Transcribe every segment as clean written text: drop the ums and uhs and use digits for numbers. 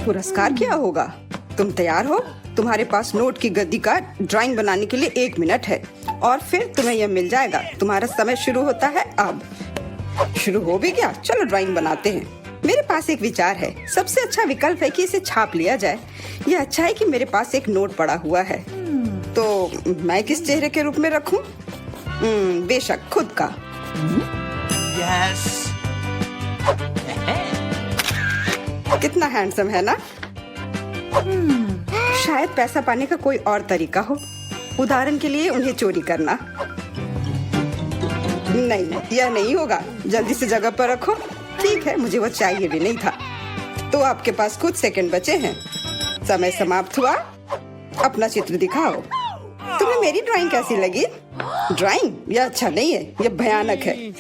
पुरस्कार क्या होगा? तुम तैयार हो? तुम्हारे पास नोट की गद्दी का ड्राइंग बनाने के लिए 1 मिनट है और फिर तुम्हें यह मिल जाएगा। तुम्हारा समय शुरू होता है अब। शुरू हो भी गया? चलो ड्राइंग बनाते हैं। मेरे पास एक विचार है। सबसे अच्छा विकल्प है कि इसे छाप लिया जाए। यह अच्छा है कि मेरे पास एक नोट पड़ा हुआ है। तो मैं किस चेहरे के रूप में रखूं? बेशक खुद का। यस। कितना हैंडसम है ना? शायद पैसा पाने का कोई और तरीका हो। उदाहरण के लिए उन्हें चोरी करना। नहीं, यह नहीं होगा। जल्दी से जगह पर रखो। ठीक है, मुझे वो चाहिए भी नहीं था। तो आपके पास कुछ सेकंड बचे हैं। समय समाप्त हुआ। अपना चित्र दिखाओ। तुम्हें मेरी ड्राइंग कैसी लगी? ड्राइंग? यह अच्छा नहीं है, यह भयानक है।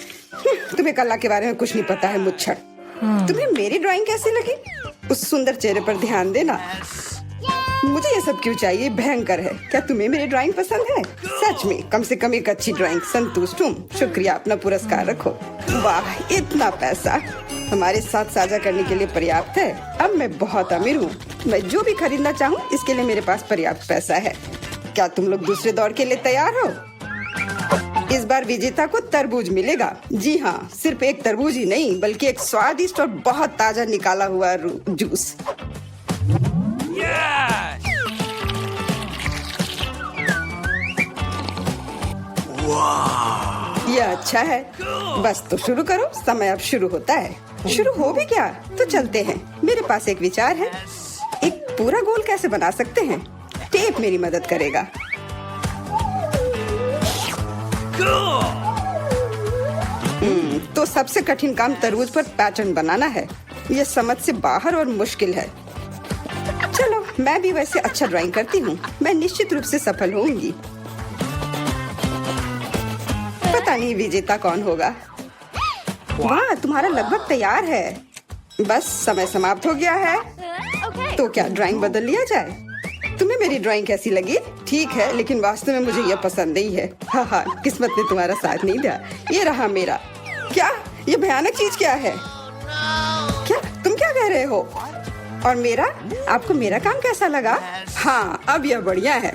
तुम्हें कला के बारे में कुछ नहीं पता है, मुच्छर। तुम्हें मेरी ड्राइंग कैसी लगी? उस सुंदर चेहरे पर ध्यान देना। मुझे ये सब क्यों चाहिए? भयंकर है। क्या तुम्हें मेरी ड्राइंग पसंद है? सच में, कम से कम एक अच्छी ड्राइंग। संतुष्ट हूँ। शुक्रिया, अपना पुरस्कार रखो। वाह, इतना पैसा हमारे साथ साझा करने के लिए पर्याप्त है। अब मैं बहुत अमीर हूँ। मैं जो भी खरीदना चाहूँ इसके लिए मेरे पास पर्याप्त पैसा है। क्या तुम लोग दूसरे दौर के लिए तैयार हो? इस बार विजेता को तरबूज मिलेगा। जी हाँ, सिर्फ एक तरबूज ही नहीं बल्कि एक स्वादिष्ट और बहुत ताजा निकाला हुआ जूस। यह अच्छा है। बस तो शुरू करो। समय अब शुरू होता है। शुरू हो भी गया? तो चलते हैं। मेरे पास एक विचार है। एक पूरा गोल कैसे बना सकते हैं? टेप मेरी मदद करेगा। तो सबसे कठिन काम तरबूज पर पैटर्न बनाना है। यह समझ से बाहर और मुश्किल है। चलो, मैं भी वैसे अच्छा ड्राइंग करती हूँ। मैं निश्चित रूप से सफल होंगी। पता नहीं विजेता कौन होगा। वाह, तुम्हारा लगभग तैयार है। बस समय समाप्त हो गया है। तो क्या ड्राइंग बदल लिया जाए? तुम्हें मेरी ड्राइंग कैसी लगी? ठीक है, लेकिन वास्तव में मुझे यह पसंद नहीं है। हाँ, किस्मत ने तुम्हारा साथ नहीं दिया। ये रहा मेरा। क्या? ये भयानक चीज क्या है? क्या तुम क्या कह रहे हो? और मेरा? आपको मेरा काम कैसा लगा? हाँ, अब यह बढ़िया है।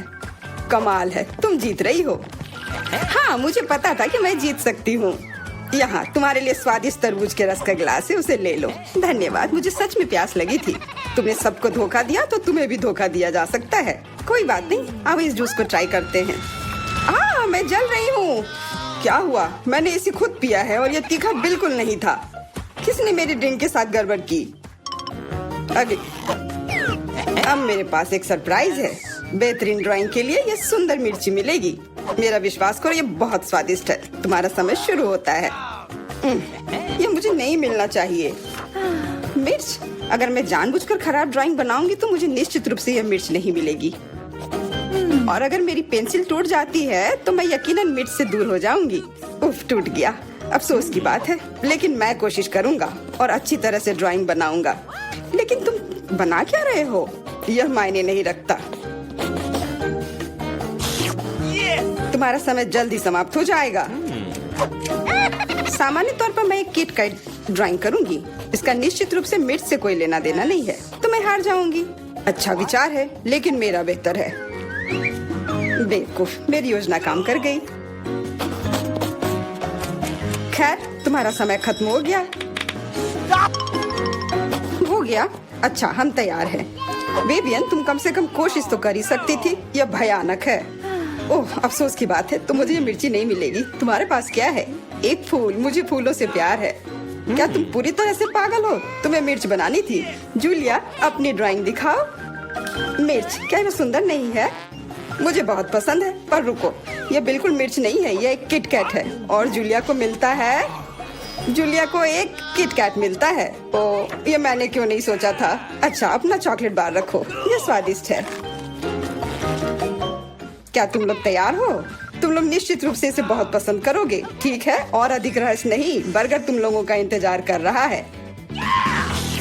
कमाल है, तुम जीत रही हो। हाँ, मुझे पता था कि मैं जीत सकती हूँ। यहाँ तुम्हारे लिए स्वादिष्ट तरबूज के रस का गिलास है, उसे ले लो। धन्यवाद, मुझे सच में प्यास लगी थी। तुमने सबको धोखा दिया तो तुम्हें भी धोखा दिया जा सकता है। कोई बात नहीं, अब इस जूस को ट्राई करते हैं। मैं जल रही हूँ। क्या हुआ? मैंने इसे खुद पिया है और यह तीखा बिल्कुल नहीं था। किसने मेरी ड्रिंक के साथ गड़बड़ की? अरे, अब मेरे पास एक सरप्राइज है। बेहतरीन ड्राइंग के लिए ये सुंदर मिर्ची मिलेगी। मेरा विश्वास करो, ये बहुत स्वादिष्ट है। तुम्हारा समय शुरू होता है। ये मुझे नहीं मिलना चाहिए। मिर्च? अगर मैं जानबूझकर खराब ड्राइंग बनाऊंगी तो मुझे निश्चित रूप से यह मिर्च नहीं मिलेगी। और अगर मेरी पेंसिल टूट जाती है तो मैं यकीनन मिर्च से दूर हो जाऊंगी। उफ, टूट गया। अफसोस की बात है, लेकिन मैं कोशिश करूंगा और अच्छी तरह से ड्राइंग बनाऊंगा। लेकिन तुम बना क्या रहे हो? यह मायने नहीं रखता। तुम्हारा समय जल्दी समाप्त हो जाएगा। सामान्य तौर पर मैं एक किट कैट ड्राइंग करूंगी। इसका निश्चित रूप से मिर्च से कोई लेना देना नहीं है, तो मैं हार जाऊंगी। अच्छा विचार है, लेकिन मेरा बेहतर है। बेवकूफ, मेरी योजना काम कर गई। खैर, तुम्हारा समय खत्म हो गया। हो गया? अच्छा, हम तैयार हैं। विवियन, तुम कम से कम कोशिश तो कर ही सकती थी। यह भयानक है। ओह, अफसोस की बात है, तो मुझे ये मिर्ची नहीं मिलेगी। तुम्हारे पास क्या है? एक फूल। मुझे फूलों से प्यार है। क्या तुम पूरी तरह से पागल हो? तुम्हें मिर्च बनानी थी। जूलिया, अपनी ड्राइंग दिखाओ। मिर्च? क्या यह सुंदर नहीं है? मुझे बहुत पसंद है, पर रुको, यह बिल्कुल मिर्च नहीं है, यह एक किटकैट है। और जूलिया को मिलता है। जूलिया को एक किटकैट मिलता है। ओ, ये मैंने क्यों नहीं सोचा था। अच्छा, अपना चॉकलेट बार रखो, यह स्वादिष्ट है। क्या तुम लोग तैयार हो? तुम लोग निश्चित रूप से इसे बहुत पसंद करोगे। ठीक है, और अधिक रहस्य नहीं, बर्गर तुम लोगों का इंतजार कर रहा है।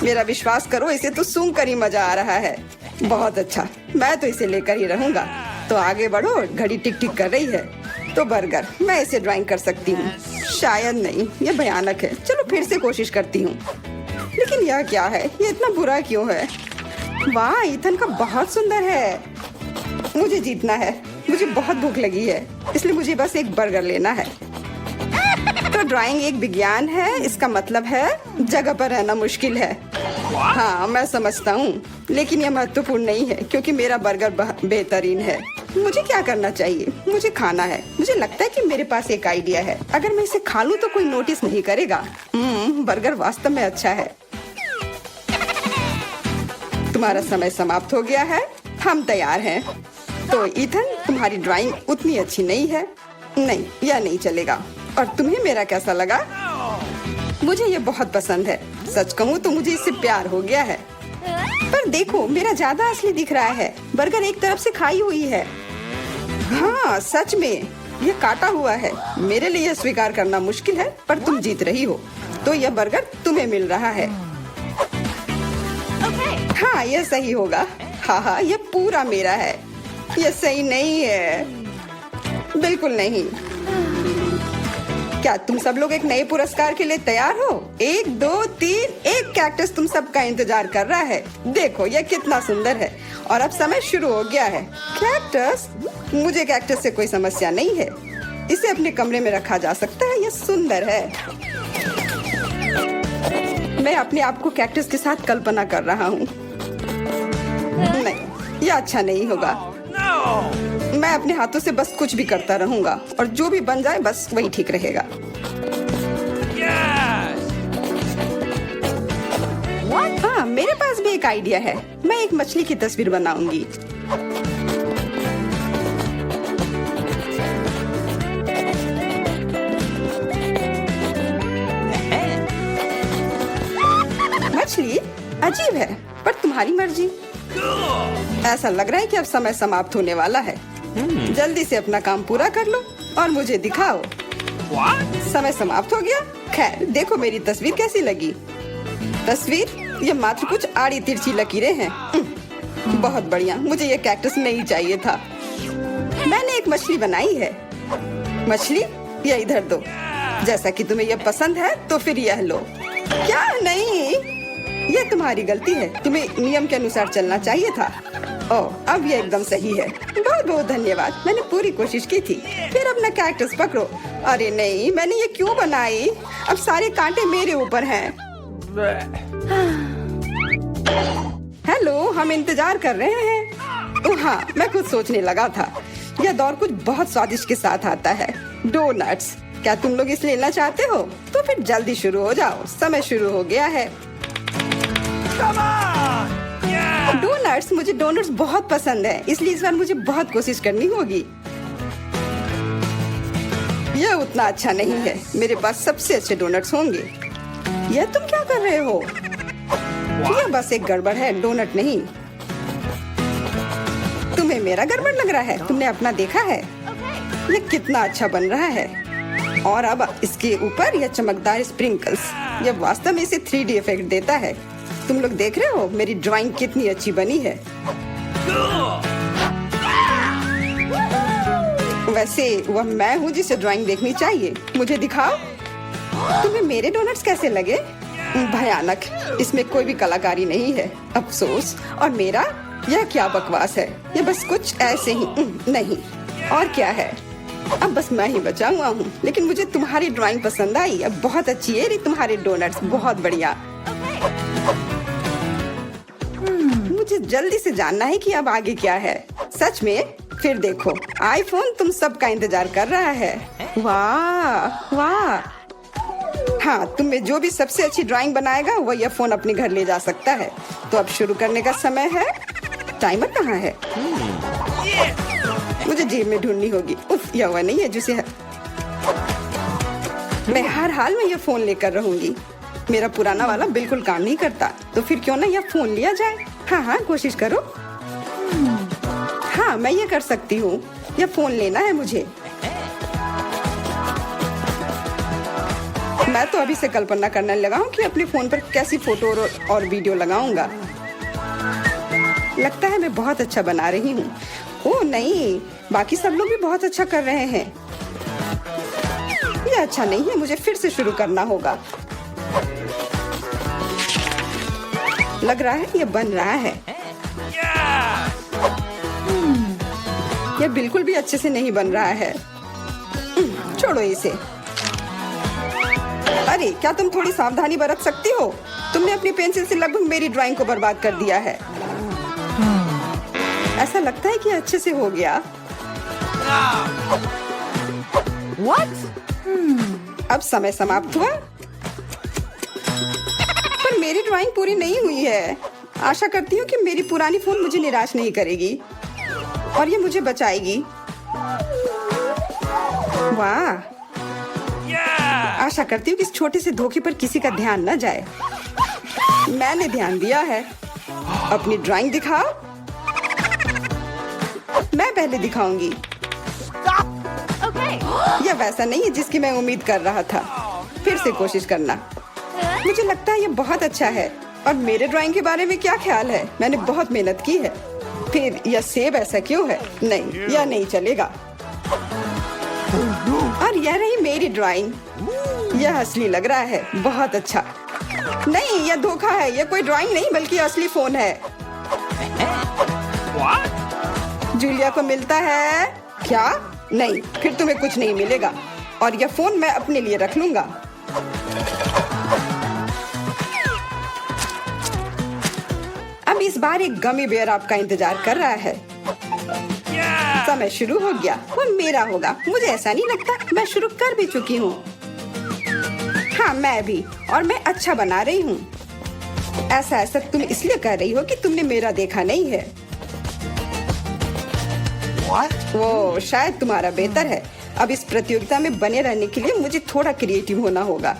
मेरा विश्वास करो, इसे तो सूंघ कर ही मजा आ रहा है। बहुत अच्छा, मैं तो इसे लेकर ही रहूंगा। तो आगे बढ़ो, घड़ी टिक टिक कर रही है। तो बर्गर, मैं इसे ड्राइंग कर सकती हूँ। शायद नहीं, ये भयानक है। चलो फिर से कोशिश करती हूँ। लेकिन यह क्या है? ये इतना बुरा क्यों है? वाह, ईथन का बहुत सुंदर है। मुझे जीतना है। मुझे बहुत भूख लगी है, इसलिए मुझे बस एक बर्गर लेना है। तो ड्राइंग एक विज्ञान है, इसका मतलब है जगह पर रहना मुश्किल है। हाँ, मैं समझता हूँ, लेकिन यह महत्वपूर्ण नहीं है क्योंकि मेरा बर्गर बेहतरीन है। मुझे क्या करना चाहिए? मुझे खाना है। मुझे लगता है कि मेरे पास एक आइडिया है। अगर मैं इसे खा लूँ तो कोई नोटिस नहीं करेगा। बर्गर वास्तव में अच्छा है। तुम्हारा समय समाप्त हो गया है। हम तैयार हैं। तो ईथन, तुम्हारी ड्राइंग उतनी अच्छी नहीं है। नहीं, यह नहीं चलेगा। और तुम्हें मेरा कैसा लगा? मुझे ये बहुत पसंद है। सच कहूँ तो मुझे इससे प्यार हो गया है। पर देखो, मेरा ज्यादा असली दिख रहा है। बर्गर एक तरफ से खाई हुई है। हाँ, सच में ये काटा हुआ है। मेरे लिए यह स्वीकार करना मुश्किल है, पर तुम जीत रही हो, तो यह बर्गर तुम्हें मिल रहा है। हाँ, यह सही होगा। हाँ, यह पूरा मेरा है। यह सही नहीं है, बिल्कुल नहीं। क्या तुम सब लोग एक नए पुरस्कार के लिए तैयार हो? 1, 2, 3, एक कैक्टस तुम सबका इंतजार कर रहा है। देखो, यह कितना सुंदर है। और अब समय शुरू हो गया है। कैक्टस? मुझे कैक्टस से कोई समस्या नहीं है। इसे अपने कमरे में रखा जा सकता है। यह सुंदर है। मैं अपने आप को कैक्टस के साथ कल्पना कर रहा हूँ। नहीं, यह अच्छा नहीं होगा। मैं अपने हाथों से बस कुछ भी करता रहूंगा और जो भी बन जाए बस वही ठीक रहेगा। हाँ, मेरे पास भी एक आइडिया है। मैं एक मछली की तस्वीर बनाऊंगी। मछली अजीब है, पर तुम्हारी मर्जी। ऐसा लग रहा है कि अब समय समाप्त होने वाला है। जल्दी से अपना काम पूरा कर लो और मुझे दिखाओ। समय समाप्त हो गया। खैर, देखो मेरी तस्वीर कैसी लगी। तस्वीर? ये मात्र कुछ आड़ी तिरछी लकीरें हैं। बहुत बढ़िया। मुझे ये कैक्टस नहीं चाहिए था। मैंने एक मछली बनाई है। मछली? यह इधर दो। जैसा कि तुम्हें यह पसंद है तो फिर यह लो। क्या? नहीं, यह तुम्हारी गलती है। तुम्हें नियम के अनुसार चलना चाहिए था। ओह, अब यह एकदम सही है। बहुत बहुत धन्यवाद। मैंने पूरी कोशिश की थी। फिर अपना कैक्टस पकड़ो। अरे नहीं, मैंने ये क्यों बनाई? अब सारे कांटे मेरे ऊपर हैं। हेलो, हम इंतजार कर रहे हैं। ओह हाँ, मैं कुछ सोचने लगा था। यह दौर कुछ बहुत स्वादिष्ट के साथ आता है। डोनट्स। क्या तुम लोग इसे लेना चाहते हो? तो फिर जल्दी शुरू हो जाओ। समय शुरू हो गया है। डोनट्स? मुझे डोनट्स बहुत पसंद है, इसलिए इस बार मुझे बहुत कोशिश करनी होगी। यह उतना अच्छा नहीं है। मेरे पास सबसे अच्छे डोनट्स होंगे। यह तुम क्या कर रहे हो? यह बस एक गड़बड़ है, डोनट नहीं। तुम्हें मेरा गड़बड़ लग रहा है? तुमने अपना देखा है? यह कितना अच्छा बन रहा है। और अब इसके ऊपर यह चमकदार स्प्रिंकल्स, यह वास्तव में इसे 3D इफेक्ट देता है। तुम लोग देख रहे हो मेरी ड्राइंग कितनी अच्छी बनी है। वैसे वह मैं हूँ जिसे ड्राइंग देखनी चाहिए। मुझे दिखाओ। तुम्हें मेरे डोनट्स कैसे लगे? भयानक। इसमें कोई भी कलाकारी नहीं है। अफसोस। और मेरा? यह क्या बकवास है। यह बस कुछ ऐसे ही नहीं। और क्या है? अब बस मैं ही बचा हुआ हूँ। लेकिन मुझे तुम्हारी ड्राइंग पसंद आई। अब बहुत अच्छी है तुम्हारे डोनट्स। बहुत बढ़िया। मुझे जल्दी से जानना है कि अब आगे क्या है। सच में? फिर देखो, आईफोन तुम सबका इंतजार कर रहा है। वाह वाह। हाँ, तुम में जो भी सबसे अच्छी ड्राइंग बनाएगा वह यह फोन अपने घर ले जा सकता है। तो अब शुरू करने का समय है। टाइमर कहाँ है? मुझे जेब में ढूंढनी होगी। उफ, यह वह नहीं है जिसे मैं हर हाल में यह फोन लेकर रहूंगी। मेरा पुराना वाला बिल्कुल काम नहीं करता, तो फिर क्यों ना यह फोन लिया जाए। हाँ, कोशिश करो। हाँ, मैं ये कर सकती हूँ। यह फोन लेना है मुझे। मैं तो अभी से कल्पना करने लगा हूँ कि अपने फोन पर कैसी फोटो और वीडियो लगाऊंगा। लगता है मैं बहुत अच्छा बना रही हूँ। ओह नहीं, बाकी सब लोग भी बहुत अच्छा कर रहे हैं। यह अच्छा नहीं है। मुझे फिर से शुरू करना होगा। लग रहा है यह बन रहा है। यह बिल्कुल भी अच्छे से नहीं बन रहा है। छोड़ो इसे। अरे क्या तुम थोड़ी सावधानी बरत सकती हो? तुमने अपनी पेंसिल से लगभग मेरी ड्राइंग को बर्बाद कर दिया है। ऐसा लगता है कि अच्छे से हो गया। What? अब समय समाप्त हुआ, पर मेरी ड्राइंग पूरी नहीं हुई है। आशा करती हूँ कि मेरी पुरानी फोन मुझे निराश नहीं करेगी और ये मुझे बचाएगी। वाह! आशा करती हूँ कि इस छोटे से धोखे पर किसी का ध्यान न जाए। मैंने ध्यान दिया है। अपनी ड्राइंग दिखाओ। मैं पहले दिखाऊंगी। यह वैसा नहीं है जिसकी मैं उम्मीद कर रहा था। फिर से कोशिश करना। मुझे लगता है यह बहुत अच्छा है। और मेरे ड्राइंग के बारे में क्या ख्याल है? मैंने बहुत मेहनत की है। फिर यह सेब ऐसा क्यों है? नहीं, यह नहीं चलेगा। और यह रही मेरी ड्राइंग। यह असली लग रहा है। बहुत अच्छा। नहीं, यह धोखा है। यह कोई ड्राइंग नहीं बल्कि असली फोन है। जूलिया को मिलता है क्या? नहीं, फिर तुम्हें कुछ नहीं मिलेगा। और यह फोन मैं अपने लिए रख लूंगा। अब इस बार एक गमी बेयर आपका इंतजार कर रहा है। समय शुरू हो गया। वो मेरा होगा। मुझे ऐसा नहीं लगता। मैं शुरू कर भी चुकी हूँ। हाँ, मैं भी। और मैं अच्छा बना रही हूँ। ऐसा तुम इसलिए कर रही हो कि तुमने मेरा देखा नहीं है। वो शायद तुम्हारा बेहतर है। अब इस प्रतियोगिता में बने रहने के लिए मुझे थोड़ा क्रिएटिव होना होगा।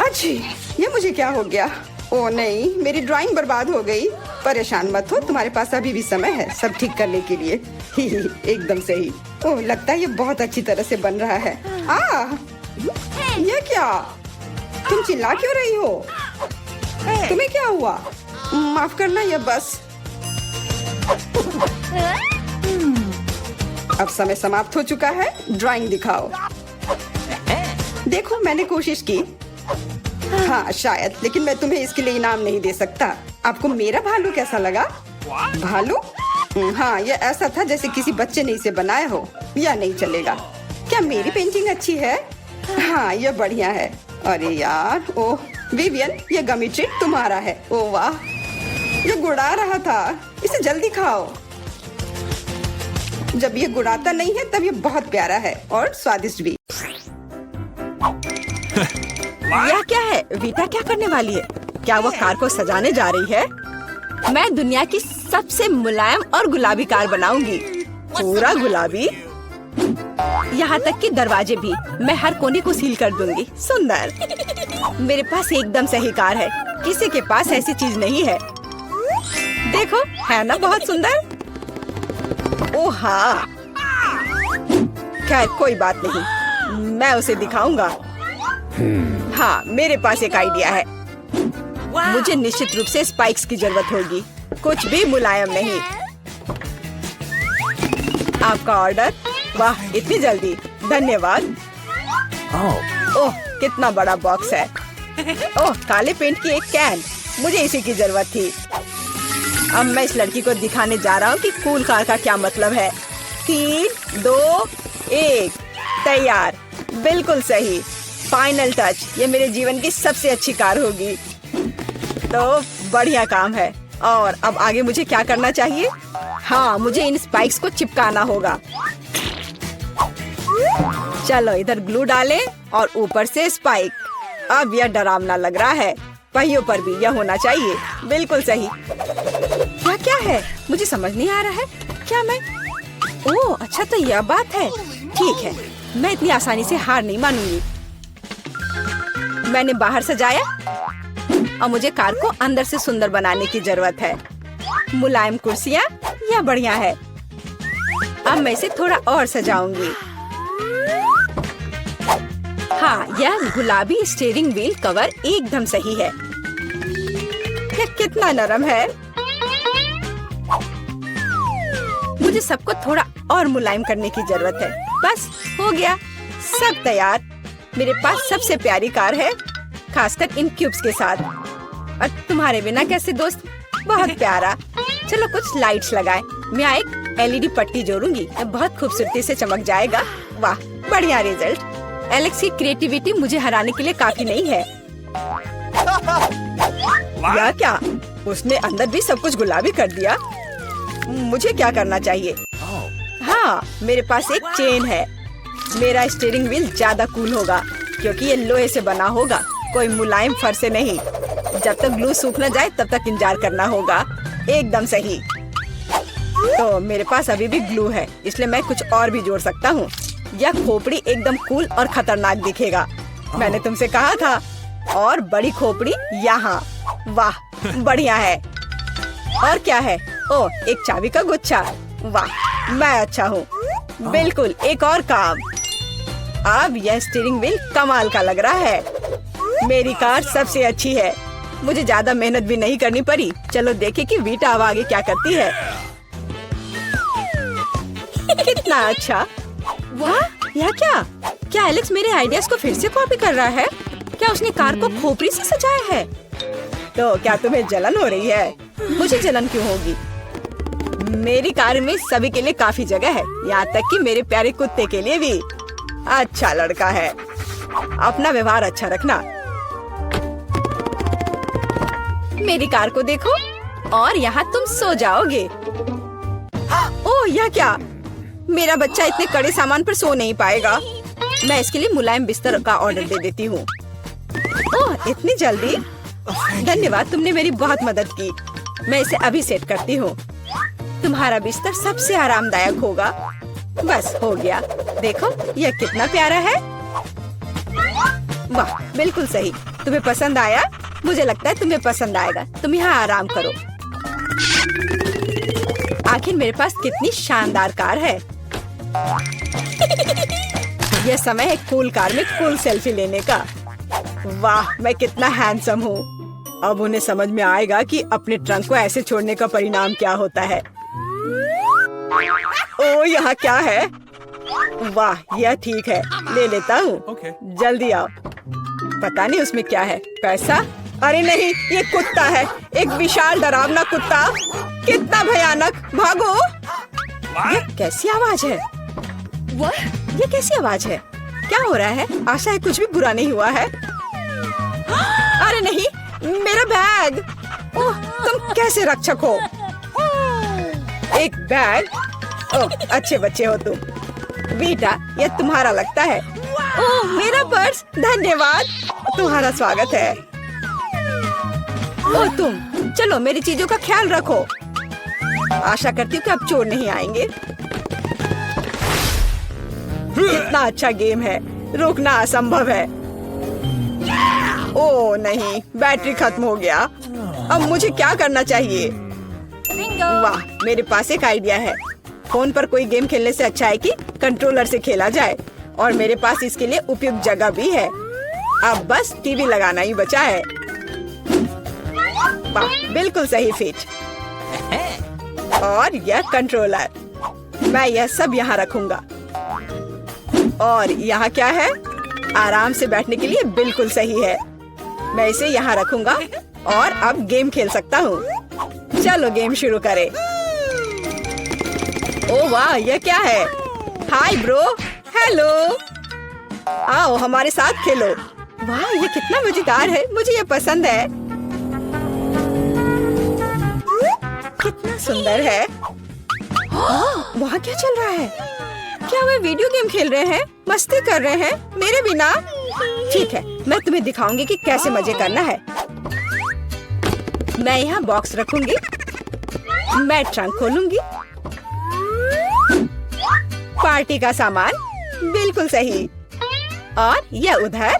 अच्छी, ये मुझे क्या हो गया? ओ नहीं, मेरी ड्राइंग बर्बाद हो गई। परेशान मत हो, तुम्हारे पास अभी भी समय है सब ठीक करने के लिए। एकदम सही। ओह, लगता है ये बहुत अच्छी तरह से बन रहा है। ये क्या? तुम चिल्ला क्यों रही हो? तुम्हें क्या हुआ? माफ करना, ये बस। अब समय समाप्त हो चुका है। ड्राइंग दिखाओ। देखो, मैंने कोशिश की। हाँ शायद, लेकिन मैं तुम्हें इसके लिए इनाम नहीं दे सकता। आपको मेरा भालू कैसा लगा? भालू? हाँ, यह ऐसा था जैसे किसी बच्चे ने इसे बनाया हो। यह नहीं चलेगा। क्या मेरी पेंटिंग अच्छी है? हाँ, यह बढ़िया है। अरे यार, ओह विवियन, यह गमी ट्रीट तुम्हारा है। ओह वाह, यह गुड़ा रहा था। इसे जल्दी खाओ। जब ये गुड़ाता नहीं है तब ये बहुत प्यारा है और स्वादिष्ट भी। यह क्या है? वीटा क्या करने वाली है? क्या वो कार को सजाने जा रही है? मैं दुनिया की सबसे मुलायम और गुलाबी कार बनाऊंगी। पूरा गुलाबी, यहाँ तक कि दरवाजे भी। मैं हर कोने को सील कर दूंगी। सुंदर। मेरे पास एकदम सही कार है। किसी के पास ऐसी चीज नहीं है। देखो, है ना बहुत सुंदर? ओह हाँ। खैर कोई बात नहीं, मैं उसे दिखाऊंगा। हाँ, मेरे पास एक आइडिया है। मुझे निश्चित रूप से स्पाइक्स की जरूरत होगी। कुछ भी मुलायम नहीं। आपका ऑर्डर? वाह, इतनी जल्दी, धन्यवाद। ओह, कितना बड़ा बॉक्स है। ओह, काले पेंट की एक कैन। मुझे इसी की जरूरत थी। अब मैं इस लड़की को दिखाने जा रहा हूँ कि कूल कार का क्या मतलब है। 3, 2, 1, तैयार। बिल्कुल सही। Final touch. ये मेरे जीवन की सबसे अच्छी कार होगी। तो बढ़िया काम है। और अब आगे मुझे क्या करना चाहिए? हाँ, मुझे इन स्पाइक्स को चिपकाना होगा। चलो इधर ग्लू डालें और ऊपर से स्पाइक। अब यह डरावना लग रहा है। पहियों पर भी यह होना चाहिए। बिल्कुल सही। क्या है? मुझे समझ नहीं आ रहा है। क्या मैं? ओह अच्छा, तो यह बात है। ठीक है, मैं इतनी आसानी से हार नहीं मानूंगी। मैंने बाहर सजाया और मुझे कार को अंदर से सुंदर बनाने की जरूरत है। मुलायम कुर्सियाँ, यह बढ़िया है। अब मैं इसे थोड़ा और सजाऊंगी। हाँ, यह गुलाबी स्टीयरिंग व्हील कवर एकदम सही है। यह कितना नरम है। मुझे सबको थोड़ा और मुलायम करने की जरूरत है। बस हो गया, सब तैयार। मेरे पास सबसे प्यारी कार है, खासकर इन क्यूब्स के साथ। और तुम्हारे बिना कैसे दोस्त? बहुत प्यारा। चलो कुछ लाइट्स लगाएं। मैं यहाँ एक LED पट्टी जोड़ूंगी, बहुत खूबसूरती से चमक जाएगा। वाह, बढ़िया रिजल्ट। एलेक्स की क्रिएटिविटी मुझे हराने के लिए काफी नहीं है। या क्या? उसने अंदर भी सब कुछ गुलाबी कर दिया। मुझे क्या करना चाहिए? हाँ, मेरे पास एक चेन है। मेरा स्टीयरिंग व्हील ज्यादा कूल होगा क्योंकि ये लोहे से बना होगा, कोई मुलायम फर से नहीं। जब तक ग्लू सूख न जाए तब तक इंतजार करना होगा। एकदम सही। तो मेरे पास अभी भी ग्लू है, इसलिए मैं कुछ और भी जोड़ सकता हूँ। यह खोपड़ी एकदम कूल और खतरनाक दिखेगा। मैंने तुमसे कहा था। और बड़ी खोपड़ी यहाँ। वाह, बढ़िया है। और क्या है? ओह, एक चाबी का गुच्छा। वाह, मैं अच्छा हूँ। बिल्कुल, एक और काम। अब यह स्टीयरिंग व्हील कमाल का लग रहा है। मेरी कार सबसे अच्छी है। मुझे ज्यादा मेहनत भी नहीं करनी पड़ी। चलो देखें कि वीटा अब आगे क्या करती है। कितना अच्छा। वाह, यह क्या? क्या एलेक्स मेरे आइडियाज को फिर से कॉपी कर रहा है? क्या उसने कार को खोपड़ी से सजाया है? तो क्या तुम्हें जलन हो रही है? मुझे जलन क्यों होगी? मेरी कार में सभी के लिए काफी जगह है, यहाँ तक कि मेरे प्यारे कुत्ते के लिए भी। अच्छा लड़का है। अपना व्यवहार अच्छा रखना। मेरी कार को देखो, और यहाँ तुम सो जाओगे। ओह, यह क्या? मेरा बच्चा इतने कड़े सामान पर सो नहीं पाएगा। मैं इसके लिए मुलायम बिस्तर का ऑर्डर दे देती हूँ। ओह, इतनी जल्दी? धन्यवाद, तुमने मेरी बहुत मदद की। मैं इसे अभी सेट करती हूँ। तुम्हारा बिस्तर सबसे आरामदायक होगा। बस हो गया। देखो, यह कितना प्यारा है। वाह, बिल्कुल सही। तुम्हें पसंद आया? मुझे लगता है तुम्हें पसंद आएगा। तुम यहाँ आराम करो। आखिर मेरे पास कितनी शानदार कार है। यह समय है कूल कार में कूल सेल्फी लेने का। वाह, मैं कितना हैंडसम हूँ। अब उन्हें समझ में आएगा कि अपने ट्रंक को ऐसे छोड़ने का परिणाम क्या होता है। ओह, यहाँ क्या है? वाह, यह ठीक है, ले लेता हूँ। जल्दी आओ। पता नहीं उसमें क्या है। पैसा? अरे नहीं, ये कुत्ता है। एक विशाल डरावना कुत्ता। कितना भयानक। भागो। ये कैसी आवाज है? ये कैसी आवाज है? क्या हो रहा है? आशा है कुछ भी बुरा नहीं हुआ है। अरे नहीं, मेरा बैग। ओह, तुम कैसे रक्षक हो? एक बैग? ओह, अच्छे बच्चे हो तुम। वीटा, यह तुम्हारा लगता है। ओह, मेरा पर्स। धन्यवाद, तुम्हारा स्वागत है। ओह, तुम चलो, मेरी चीजों का ख्याल रखो। आशा करती हूँ कि अब चोर नहीं आएंगे। कितना अच्छा गेम है, रोकना असंभव है। ओह नहीं, बैटरी खत्म हो गया। अब मुझे क्या करना चाहिए? वाह, मेरे पास एक आइडिया है। फोन पर कोई गेम खेलने से अच्छा है कि कंट्रोलर से खेला जाए, और मेरे पास इसके लिए उपयुक्त जगह भी है। अब बस टीवी लगाना ही बचा है। वाह, बिल्कुल सही फिट। और यह कंट्रोलर, मैं यह सब यहाँ रखूंगा। और यहाँ क्या है? आराम से बैठने के लिए बिल्कुल सही है। मैं इसे यहाँ रखूंगा और अब गेम खेल सकता हूँ। चलो गेम शुरू करें। ओह वाह, यह क्या है? Hi bro. हेलो, आओ हमारे साथ खेलो। वाह, ये कितना मजेदार है। मुझे ये पसंद है। कितना सुंदर है। वहाँ क्या चल रहा है? क्या वे वीडियो गेम खेल रहे हैं? मस्ती कर रहे हैं मेरे बिना? ठीक है, मैं तुम्हें दिखाऊंगी कि कैसे मजे करना है। मैं यहाँ बॉक्स रखूंगी। मैं ट्रंक खोलूंगी। पार्टी का सामान, बिल्कुल सही। और यह उधर,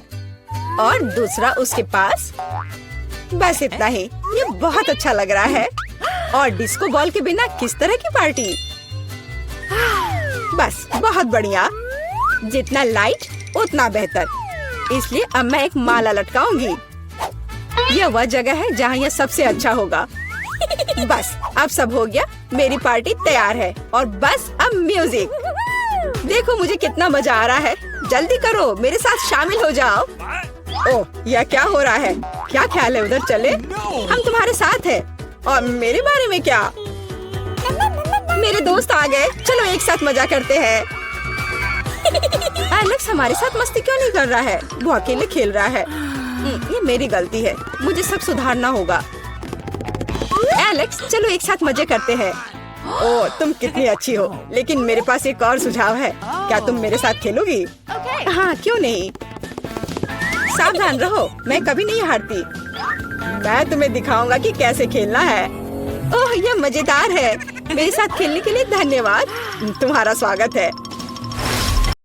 और दूसरा उसके पास। बस इतना ही। ये बहुत अच्छा लग रहा है। और डिस्को बॉल के बिना किस तरह की पार्टी? बस, बहुत बढ़िया। जितना लाइट उतना बेहतर। इसलिए अब मैं एक माला लटकाऊंगी। यह वह जगह है जहाँ यह सबसे अच्छा होगा। बस, अब सब हो गया। मेरी पार्टी तैयार है। और बस अब म्यूजिक। देखो मुझे कितना मजा आ रहा है। जल्दी करो, मेरे साथ शामिल हो जाओ। ओह, यह क्या हो रहा है? क्या ख्याल है उधर चले? हम तुम्हारे साथ हैं। और मेरे बारे में क्या? मेरे दोस्त आ गए, चलो एक साथ मजा करते हैं। एलेक्स हमारे साथ मस्ती क्यों नहीं कर रहा है? वो अकेले खेल रहा है। ये मेरी गलती है, मुझे सब सुधारना होगा। एलेक्स चलो एक साथ मजे करते हैं। ओह तुम कितनी अच्छी हो, लेकिन मेरे पास एक और सुझाव है। क्या तुम मेरे साथ खेलोगी? हाँ क्यों नहीं। सावधान रहो, मैं कभी नहीं हारती। मैं तुम्हें दिखाऊंगा कि कैसे खेलना है। ओह ये मजेदार है। मेरे साथ खेलने के लिए धन्यवाद। तुम्हारा स्वागत है।